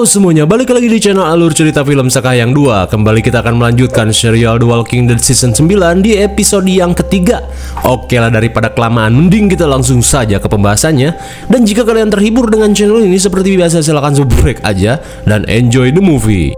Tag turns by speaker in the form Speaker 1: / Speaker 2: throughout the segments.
Speaker 1: Halo semuanya, balik lagi di channel Alur Cerita Film Sekayang 2. Kembali kita akan melanjutkan serial The Walking Dead Season 9 di episode yang ketiga. Oke lah, daripada kelamaan, mending kita langsung saja ke pembahasannya. Dan jika kalian terhibur dengan channel ini, seperti biasa silahkan subscribe aja dan enjoy the movie.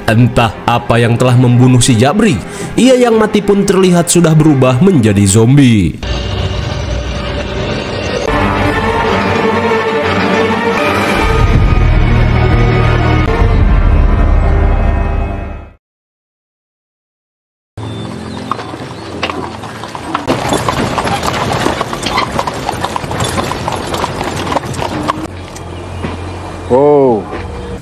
Speaker 1: Entah apa yang telah membunuh si Jabri. Ia yang mati pun terlihat sudah berubah menjadi zombie.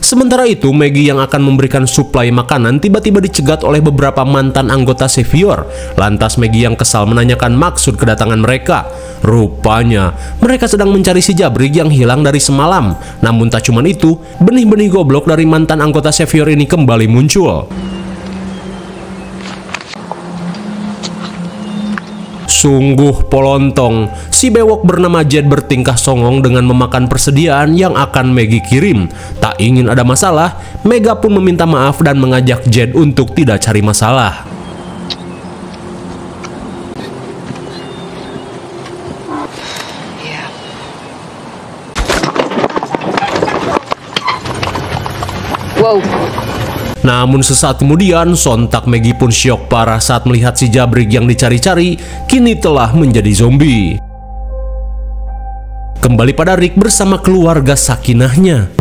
Speaker 1: Sementara itu, Maggie yang akan memberikan suplai makanan tiba-tiba dicegat oleh beberapa mantan anggota Savior. Lantas Maggie yang kesal menanyakan maksud kedatangan mereka. Rupanya, mereka sedang mencari si Jabrig yang hilang dari semalam. Namun tak cuma itu, benih-benih goblok dari mantan anggota Savior ini kembali muncul. Sungguh polontong, si bewok bernama Jed bertingkah songong dengan memakan persediaan yang akan Maggie kirim. Tak ingin ada masalah, Mega pun meminta maaf dan mengajak Jed untuk tidak cari masalah.
Speaker 2: Wow.
Speaker 1: Namun sesaat kemudian, sontak Maggie pun syok parah saat melihat si Jabrig yang dicari-cari kini telah menjadi zombie. Kembali pada Rick bersama keluarga sakinahnya.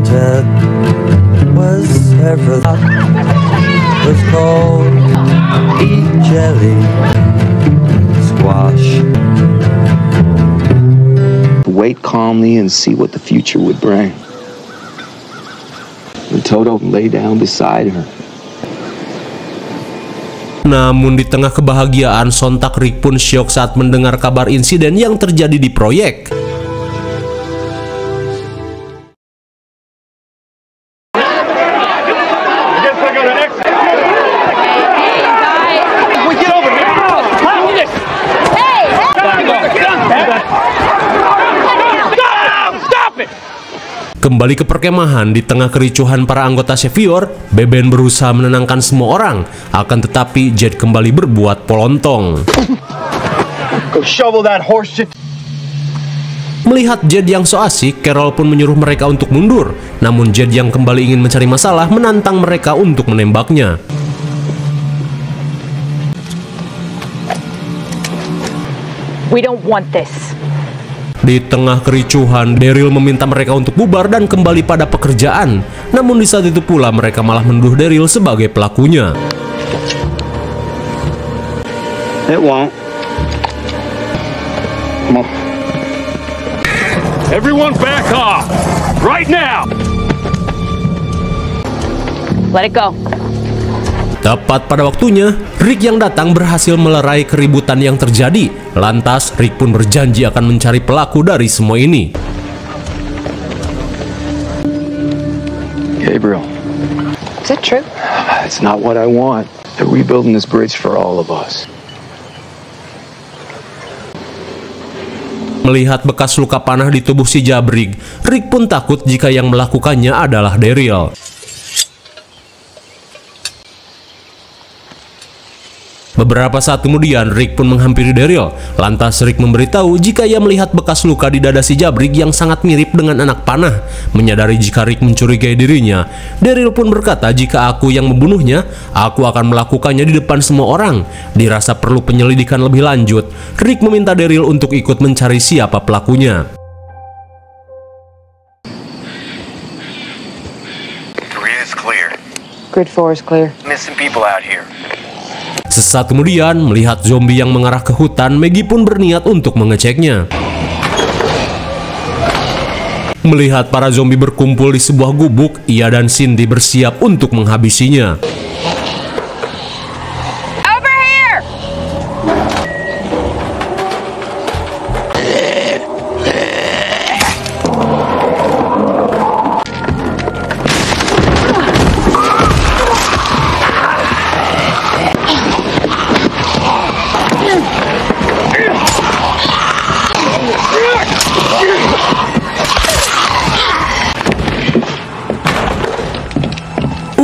Speaker 3: Wait calmly and see what the future would bring. And Toto lay down beside her.
Speaker 1: Namun di tengah kebahagiaan, sontak Rick pun syok saat mendengar kabar insiden yang terjadi di proyek. Kembali ke perkemahan, di tengah kericuhan para anggota Savior, Beben berusaha menenangkan semua orang. Akan tetapi Jed kembali berbuat polontong. Melihat Jed yang so asik, Carol pun menyuruh mereka untuk mundur. Namun Jed yang kembali ingin mencari masalah menantang mereka untuk menembaknya.
Speaker 2: We don't want this.
Speaker 1: Di tengah kericuhan, Daryl meminta mereka untuk bubar dan kembali pada pekerjaan. Namun di saat itu pula mereka malah menuduh Daryl sebagai pelakunya.
Speaker 3: It won't. Come on.
Speaker 4: Everyone back off! Right now!
Speaker 2: Let it go.
Speaker 1: Tepat pada waktunya, Rick yang datang berhasil melerai keributan yang terjadi. Lantas, Rick pun berjanji akan mencari pelaku dari semua ini.
Speaker 3: Gabriel.
Speaker 2: Is that true?
Speaker 3: It's not what I want. They're rebuilding this bridge for all of us.
Speaker 1: Melihat bekas luka panah di tubuh si Jabrig, Rick pun takut jika yang melakukannya adalah Daryl. Beberapa saat kemudian, Rick pun menghampiri Daryl. Lantas Rick memberitahu jika ia melihat bekas luka di dada si Jabrig yang sangat mirip dengan anak panah. Menyadari jika Rick mencurigai dirinya, Daryl pun berkata jika aku yang membunuhnya, aku akan melakukannya di depan semua orang. Dirasa perlu penyelidikan lebih lanjut, Rick meminta Daryl untuk ikut mencari siapa pelakunya.
Speaker 5: Grid is clear.
Speaker 2: Grid 4 is clear.
Speaker 5: Missing people out here.
Speaker 1: Sesaat kemudian, melihat zombie yang mengarah ke hutan, Maggie pun berniat untuk mengeceknya. Melihat para zombie berkumpul di sebuah gubuk, ia dan Cindy bersiap untuk menghabisinya.
Speaker 2: Over here!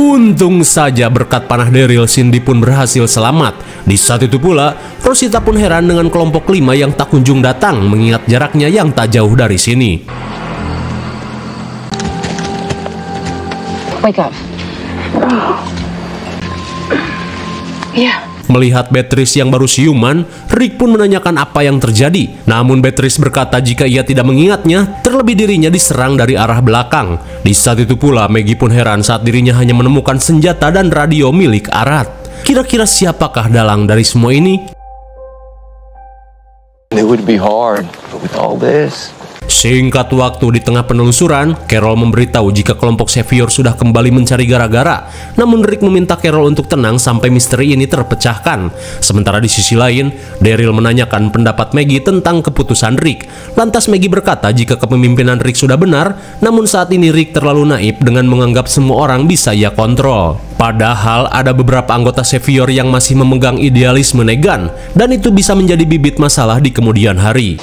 Speaker 1: Untung saja berkat panah Daryl, Cindy pun berhasil selamat. Di saat itu pula, Rosita pun heran dengan kelompok 5 yang tak kunjung datang mengingat jaraknya yang tak jauh dari sini.
Speaker 2: Wake up. Yeah.
Speaker 1: Melihat Beatrice yang baru siuman, Rick pun menanyakan apa yang terjadi. Namun Beatrice berkata jika ia tidak mengingatnya, terlebih dirinya diserang dari arah belakang. Di saat itu pula, Maggie pun heran saat dirinya hanya menemukan senjata dan radio milik Arad. Kira-kira siapakah dalang dari semua ini?
Speaker 3: It would be hard, but with all this.
Speaker 1: Singkat waktu di tengah penelusuran, Carol memberitahu jika kelompok Xavier sudah kembali mencari gara-gara. Namun Rick meminta Carol untuk tenang sampai misteri ini terpecahkan. Sementara di sisi lain, Daryl menanyakan pendapat Maggie tentang keputusan Rick. Lantas Maggie berkata jika kepemimpinan Rick sudah benar, namun saat ini Rick terlalu naif dengan menganggap semua orang bisa ia kontrol. Padahal ada beberapa anggota Xavier yang masih memegang idealisme Negan, dan itu bisa menjadi bibit masalah di kemudian hari.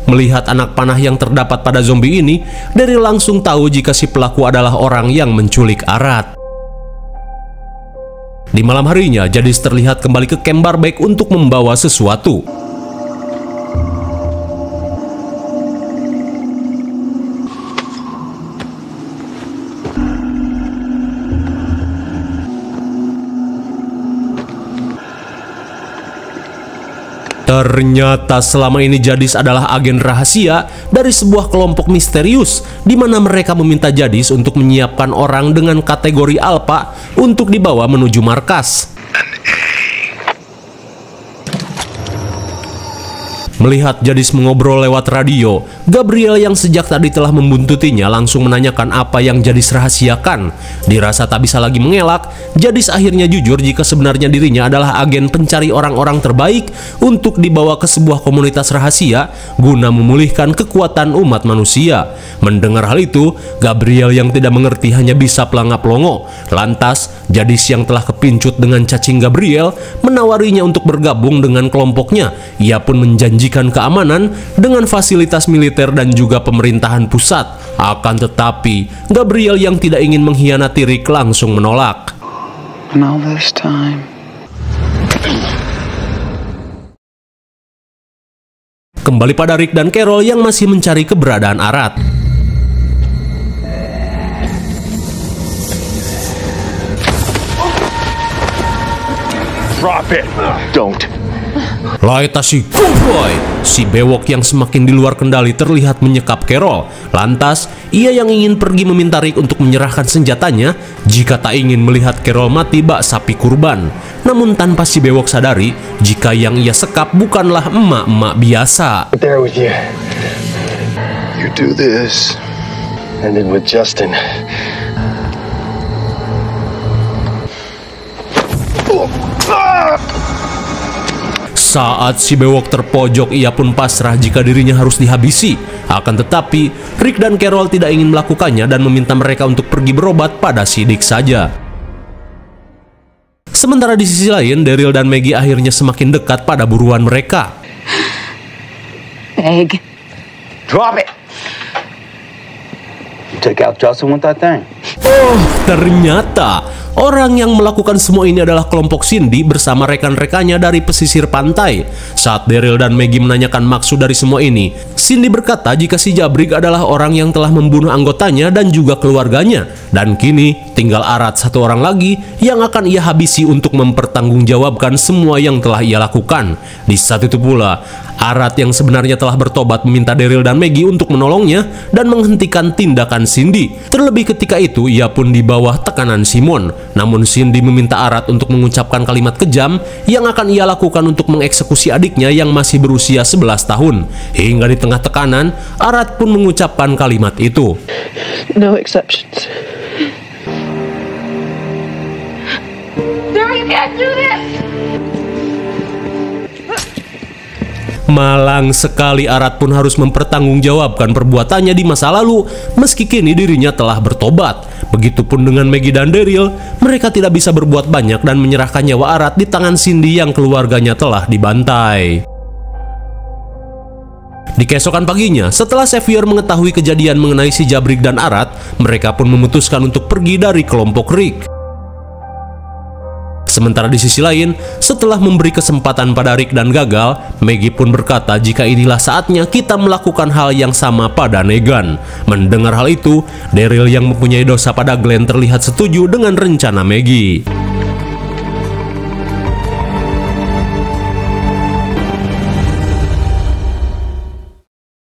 Speaker 1: Melihat anak panah yang terdapat pada zombie ini, Daryl langsung tahu jika si pelaku adalah orang yang menculik Arad. Di malam harinya, Jadis terlihat kembali ke camp Barbeck untuk membawa sesuatu. Ternyata selama ini Jadis adalah agen rahasia dari sebuah kelompok misterius di mana mereka meminta Jadis untuk menyiapkan orang dengan kategori alpha untuk dibawa menuju markas. Melihat Jadis mengobrol lewat radio, Gabriel yang sejak tadi telah membuntutinya langsung menanyakan apa yang Jadis rahasiakan. Dirasa tak bisa lagi mengelak, Jadis akhirnya jujur jika sebenarnya dirinya adalah agen pencari orang-orang terbaik untuk dibawa ke sebuah komunitas rahasia guna memulihkan kekuatan umat manusia. Mendengar hal itu, Gabriel yang tidak mengerti hanya bisa pelangap-longo. Lantas, Jadis yang telah kepincut dengan cacing Gabriel menawarinya untuk bergabung dengan kelompoknya. Ia pun menjanjikan keamanan dengan fasilitas militer dan juga pemerintahan pusat. Akan tetapi, Gabriel yang tidak ingin mengkhianati Rick langsung menolak.
Speaker 3: And all this time.
Speaker 1: Kembali pada Rick dan Carol yang masih mencari keberadaan Arad.
Speaker 4: Drop it.
Speaker 3: Don't.
Speaker 1: Laetasi Cowboy, si bewok yang semakin di luar kendali terlihat menyekap Carol. Lantas, ia yang ingin pergi meminta Rick untuk menyerahkan senjatanya jika tak ingin melihat Carol mati bak sapi kurban. Namun tanpa si bewok sadari, jika yang ia sekap bukanlah emak-emak biasa.
Speaker 3: There with you. You do this. And then with Justin.
Speaker 1: Saat si bewok terpojok, ia pun pasrah jika dirinya harus dihabisi. Akan tetapi, Rick dan Carol tidak ingin melakukannya dan meminta mereka untuk pergi berobat pada si Dick saja. Sementara di sisi lain, Daryl dan Maggie akhirnya semakin dekat pada buruan mereka.
Speaker 2: Egg.
Speaker 3: Drop it. You take out Justin with that thing.
Speaker 1: Oh, ternyata orang yang melakukan semua ini adalah kelompok Cindy bersama rekan-rekannya dari pesisir pantai. Saat Daryl dan Maggie menanyakan maksud dari semua ini, Cindy berkata jika si Jabrig adalah orang yang telah membunuh anggotanya dan juga keluarganya. Dan kini tinggal Arad satu orang lagi yang akan ia habisi untuk mempertanggungjawabkan semua yang telah ia lakukan. Di saat itu pula, Arad yang sebenarnya telah bertobat meminta Daryl dan Maggie untuk menolongnya dan menghentikan tindakan Cindy. Terlebih ketika itu ia pun di bawah tekanan Simon. Namun Cindy meminta Arad untuk mengucapkan kalimat kejam yang akan ia lakukan untuk mengeksekusi adiknya yang masih berusia 11 tahun. Hingga di tengah tekanan, Arad pun mengucapkan kalimat itu.
Speaker 6: No exceptions.
Speaker 2: There, you can't do this!
Speaker 1: Malang sekali Arad pun harus mempertanggungjawabkan perbuatannya di masa lalu meski kini dirinya telah bertobat. Begitupun dengan Maggie dan Daryl, mereka tidak bisa berbuat banyak dan menyerahkan nyawa Arad di tangan Cindy yang keluarganya telah dibantai. Di keesokan paginya, setelah Xavier mengetahui kejadian mengenai si Jabrik dan Arad, mereka pun memutuskan untuk pergi dari kelompok Rick. Sementara di sisi lain, setelah memberi kesempatan pada Rick dan gagal, Maggie pun berkata jika inilah saatnya kita melakukan hal yang sama pada Negan. Mendengar hal itu, Daryl yang mempunyai dosa pada Glenn terlihat setuju dengan rencana Maggie.